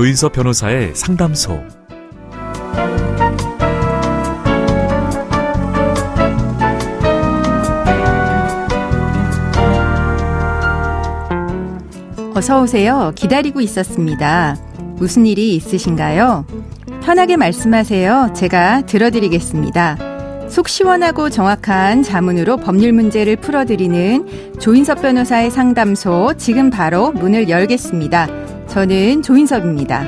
조인섭 변호사의 상담소. 어서 오세요. 기다리고 있었습니다. 무슨 일이 있으신가요? 편하게 말씀하세요. 제가 들어드리겠습니다. 속 시원하고 정확한 자문으로 법률 문제를 풀어드리는 조인섭 변호사의 상담소, 지금 바로 문을 열겠습니다. 저는 조인섭입니다.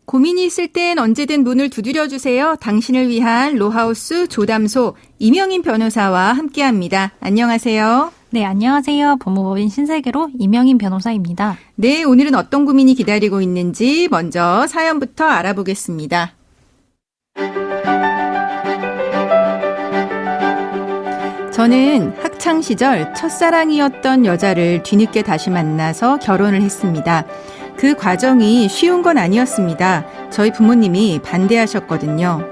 고민이 있을 땐 언제든 문을 두드려주세요. 당신을 위한 로하우스 조담소 이명인 변호사와 함께합니다. 안녕하세요. 네, 안녕하세요. 법무법인 신세계로 이명인 변호사입니다. 네, 오늘은 어떤 고민이 기다리고 있는지 먼저 사연부터 알아보겠습니다. 저는 학창시절 첫사랑이었던 여자를 뒤늦게 다시 만나서 결혼을 했습니다. 그 과정이 쉬운 건 아니었습니다. 저희 부모님이 반대하셨거든요.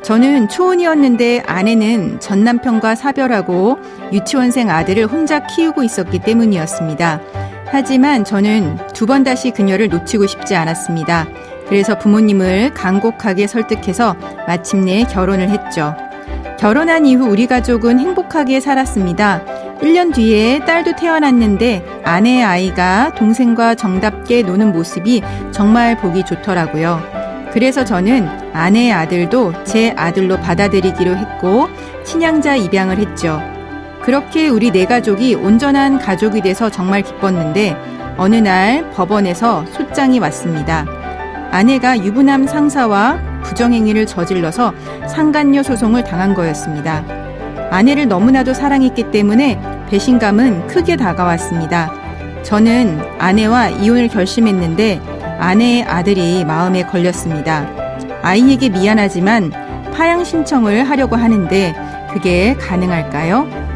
저는 초혼이었는데 아내는 전 남편과 사별하고 유치원생 아들을 혼자 키우고 있었기 때문이었습니다. 하지만 저는 두 번 다시 그녀를 놓치고 싶지 않았습니다. 그래서 부모님을 간곡하게 설득해서 마침내 결혼을 했죠. 결혼한 이후 우리 가족은 행복하게 살았습니다. 1년 뒤에 딸도 태어났는데 아내의 아이가 동생과 정답게 노는 모습이 정말 보기 좋더라고요. 그래서 저는 아내의 아들도 제 아들로 받아들이기로 했고 친양자 입양을 했죠. 그렇게 우리 네 가족이 온전한 가족이 돼서 정말 기뻤는데 어느 날 법원에서 소장이 왔습니다. 아내가 유부남 상사와 부정행위를 저질러서 상간녀 소송을 당한 거였습니다. 아내를 너무나도 사랑했기 때문에 배신감은 크게 다가왔습니다. 저는 아내와 이혼을 결심했는데 아내의 아들이 마음에 걸렸습니다. 아이에게 미안하지만 파양 신청을 하려고 하는데 그게 가능할까요?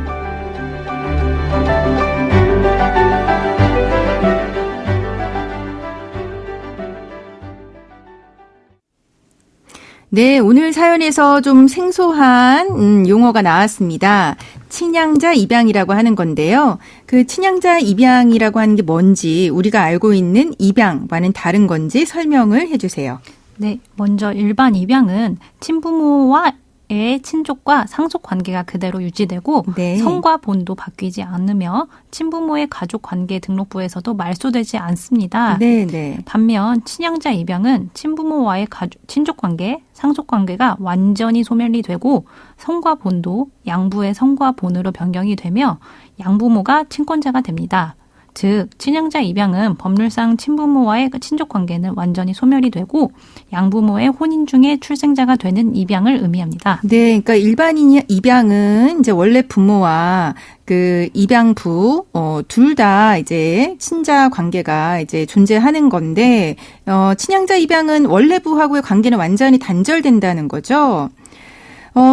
네, 오늘 사연에서 좀 생소한 용어가 나왔습니다. 친양자 입양이라고 하는 건데요. 그 친양자 입양이라고 하는 게 뭔지, 우리가 알고 있는 입양과는 다른 건지 설명을 해주세요. 네, 먼저 일반 입양은 친부모와의 친족과 상속 관계가 그대로 유지되고 네. 성과 본도 바뀌지 않으며 친부모의 가족 관계 등록부에서도 말소되지 않습니다. 네, 네. 반면 친양자 입양은 친부모와의 친족 관계, 상속 관계가 완전히 소멸이 되고 성과 본도 양부의 성과 본으로 변경이 되며 양부모가 친권자가 됩니다. 즉 친양자 입양은 법률상 친부모와의 친족 관계는 완전히 소멸이 되고 양부모의 혼인 중에 출생자가 되는 입양을 의미합니다. 네, 그러니까 일반 입양은 이제 원래 부모와 그 입양부 둘 다 이제 친자 관계가 이제 존재하는 건데 친양자 입양은 원래 부하고의 관계는 완전히 단절된다는 거죠.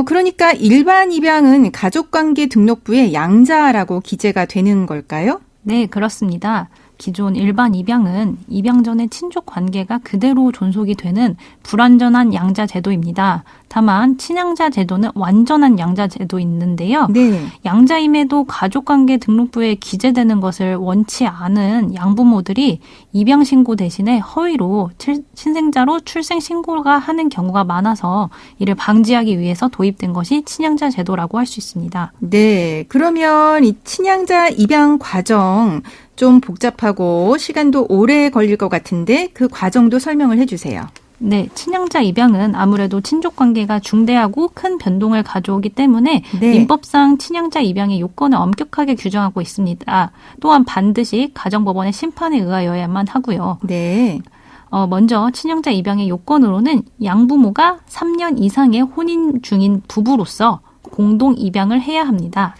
그러니까 일반 입양은 가족관계 등록부에 양자라고 기재가 되는 걸까요? 네, 그렇습니다. 기존 일반 입양은 입양 전의 친족 관계가 그대로 존속이 되는 불완전한 양자 제도입니다. 다만 친양자 제도는 완전한 양자 제도 있는데요. 네. 양자임에도 가족관계 등록부에 기재되는 것을 원치 않은 양부모들이 입양 신고 대신에 허위로 친생자로 출생 신고가 하는 경우가 많아서 이를 방지하기 위해서 도입된 것이 친양자 제도라고 할 수 있습니다. 네, 그러면 이 친양자 입양 과정 좀 복잡하고 시간도 오래 걸릴 것 같은데 그 과정도 설명을 해주세요. 네, 친양자 입양은 아무래도 친족 관계가 중대하고 큰 변동을 가져오기 때문에 네. 민법상 친양자 입양의 요건을 엄격하게 규정하고 있습니다. 또한 반드시 가정법원의 심판에 의하여야만 하고요. 네. 먼저 친양자 입양의 요건으로는 양부모가 3년 이상의 혼인 중인 부부로서 공동 입양을 해야 합니다.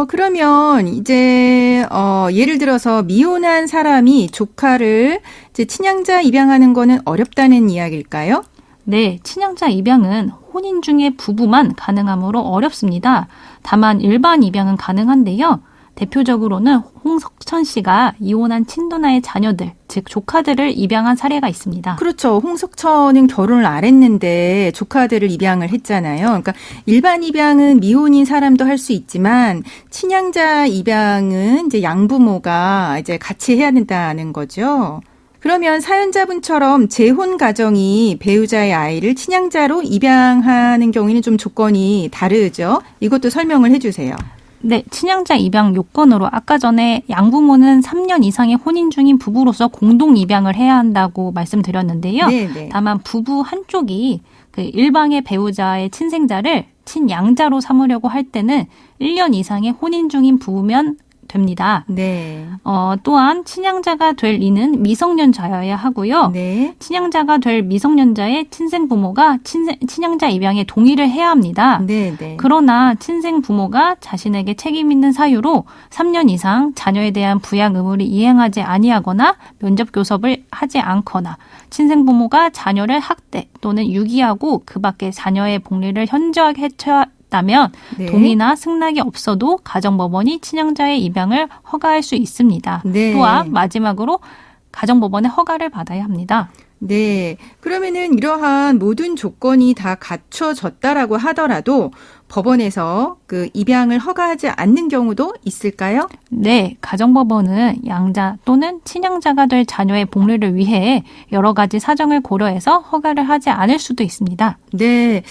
그러면 이제 예를 들어서 미혼한 사람이 조카를 이제 친양자 입양하는 거는 어렵다는 이야기일까요? 네, 친양자 입양은 혼인 중의 부부만 가능하므로 어렵습니다. 다만 일반 입양은 가능한데요. 대표적으로는 홍석천 씨가 이혼한 친누나의 자녀들, 즉 조카들을 입양한 사례가 있습니다. 그렇죠. 홍석천은 결혼을 안 했는데 조카들을 입양을 했잖아요. 그러니까 일반 입양은 미혼인 사람도 할 수 있지만 친양자 입양은 이제 양부모가 이제 같이 해야 된다는 거죠. 그러면 사연자분처럼 재혼 가정이 배우자의 아이를 친양자로 입양하는 경우에는 좀 조건이 다르죠. 이것도 설명을 해주세요. 네, 친양자 입양 요건으로 아까 전에 양부모는 3년 이상의 혼인 중인 부부로서 공동 입양을 해야 한다고 말씀드렸는데요. 네네. 다만 부부 한쪽이 그 일방의 배우자의 친생자를 친양자로 삼으려고 할 때는 1년 이상의 혼인 중인 부부면 됩니다. 네. 또한 친양자가 될 이는 미성년자여야 하고요. 네. 친양자가 될 미성년자의 친생부모가 친양자 입양에 동의를 해야 합니다. 네. 네. 그러나 친생부모가 자신에게 책임 있는 사유로 3년 이상 자녀에 대한 부양 의무를 이행하지 아니하거나 면접 교섭을 하지 않거나 친생부모가 자녀를 학대 또는 유기하고 그 밖에 자녀의 복리를 현저하게 해쳤다면 네. 동의나 승낙이 없어도 가정법원이 친양자의 입양을 허가할 수 있습니다. 네. 또한 마지막으로 가정법원의 허가를 받아야 합니다. 네. 그러면은 이러한 모든 조건이 다 갖춰졌다라고 하더라도 법원에서 그 입양을 허가하지 않는 경우도 있을까요? 네, 가정법원은 양자 또는 친양자가 될 자녀의 복리를 위해 여러 가지 사정을 고려해서 허가를 하지 않을 수도 있습니다. 네.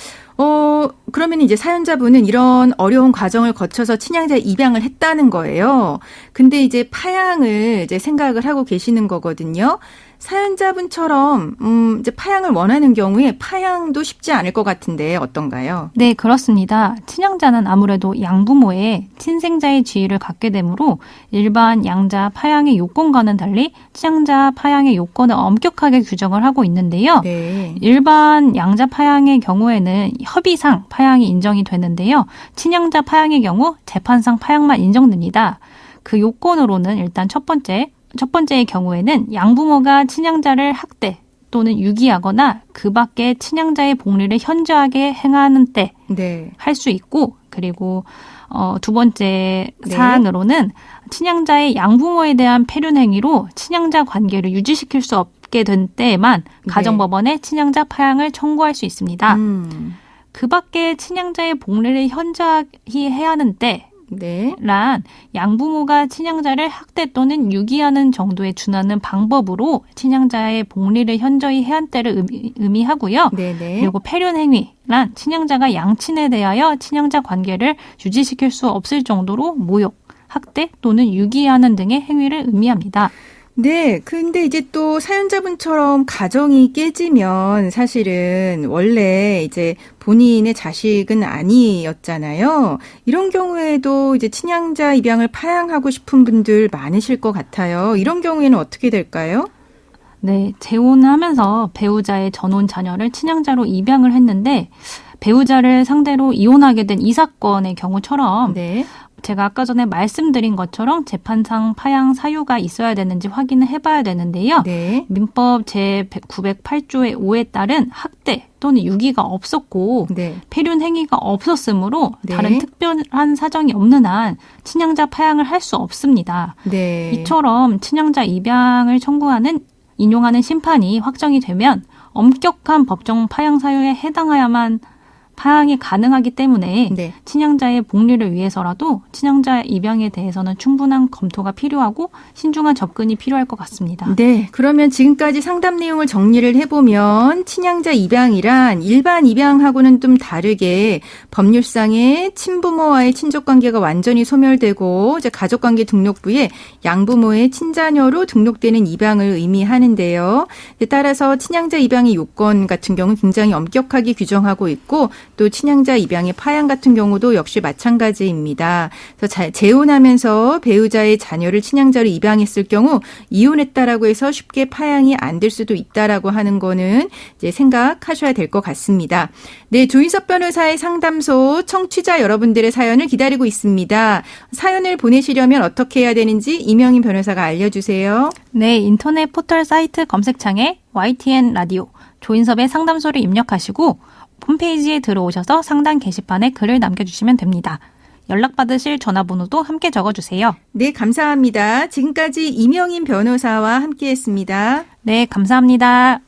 그러면 이제 사연자분은 이런 어려운 과정을 거쳐서 친양자 입양을 했다는 거예요. 근데 이제 파양을 이제 생각을 하고 계시는 거거든요. 사연자분처럼 이제 파양을 원하는 경우에 파양도 쉽지 않을 것 같은데 어떤가요? 네, 그렇습니다. 친양자는 아무래도 양부모의 친생자의 지위를 갖게 되므로 일반 양자 파양의 요건과는 달리 친양자 파양의 요건을 엄격하게 규정을 하고 있는데요. 네. 일반 양자 파양의 경우에는 협의상 파양이 인정이 되는데요. 친양자 파양의 경우 재판상 파양만 인정됩니다. 그 요건으로는 일단 첫 번째의 경우에는 양부모가 친양자를 학대 또는 유기하거나 그 밖에 친양자의 복리를 현저하게 행하는 때 네. 할 수 있고, 그리고 두 번째 네. 사항으로는 친양자의 양부모에 대한 폐륜 행위로 친양자 관계를 유지시킬 수 없게 된 때에만 가정법원에 친양자 파양을 청구할 수 있습니다. 그 밖에 친양자의 복리를 현저히 해야 하는 때 네. 란 양부모가 친양자를 학대 또는 유기하는 정도에 준하는 방법으로 친양자의 복리를 현저히 해한 때를 의미하고요. 네네. 그리고 폐륜 행위란 친양자가 양친에 대하여 친양자 관계를 유지시킬 수 없을 정도로 모욕, 학대 또는 유기하는 등의 행위를 의미합니다. 네. 근데 이제 또 사연자분처럼 가정이 깨지면 사실은 원래 이제 본인의 자식은 아니었잖아요. 이런 경우에도 이제 친양자 입양을 파양하고 싶은 분들 많으실 것 같아요. 이런 경우에는 어떻게 될까요? 네, 재혼을 하면서 배우자의 전혼 자녀를 친양자로 입양을 했는데 배우자를 상대로 이혼하게 된 이 사건의 경우처럼 네. 제가 아까 전에 말씀드린 것처럼 재판상 파양 사유가 있어야 되는지 확인을 해봐야 되는데요. 네. 민법 제908조의 5에 따른 학대 또는 유기가 없었고 네. 폐륜 행위가 없었으므로 네. 다른 특별한 사정이 없는 한 친양자 파양을 할 수 없습니다. 네. 이처럼 친양자 입양을 인용하는 심판이 확정이 되면 엄격한 법정 파양 사유에 해당하야만 파양이 가능하기 때문에 네. 친양자의 복리를 위해서라도 친양자 입양에 대해서는 충분한 검토가 필요하고 신중한 접근이 필요할 것 같습니다. 네. 그러면 지금까지 상담 내용을 정리를 해보면 친양자 입양이란 일반 입양하고는 좀 다르게 법률상의 친부모와의 친족관계가 완전히 소멸되고 이제 가족관계 등록부에 양부모의 친자녀로 등록되는 입양을 의미하는데요. 따라서 친양자 입양의 요건 같은 경우는 굉장히 엄격하게 규정하고 있고 또 친양자 입양의 파양 같은 경우도 역시 마찬가지입니다. 그래서 재혼하면서 배우자의 자녀를 친양자로 입양했을 경우 이혼했다라고 해서 쉽게 파양이 안 될 수도 있다라고 하는 거는 이제 생각하셔야 될 것 같습니다. 네, 조인섭 변호사의 상담소 청취자 여러분들의 사연을 기다리고 있습니다. 사연을 보내시려면 어떻게 해야 되는지 이명인 변호사가 알려주세요. 네, 인터넷 포털 사이트 검색창에 YTN 라디오 조인섭의 상담소를 입력하시고 홈페이지에 들어오셔서 상담 게시판에 글을 남겨주시면 됩니다. 연락받으실 전화번호도 함께 적어주세요. 네, 감사합니다. 지금까지 이명인 변호사와 함께했습니다. 네, 감사합니다.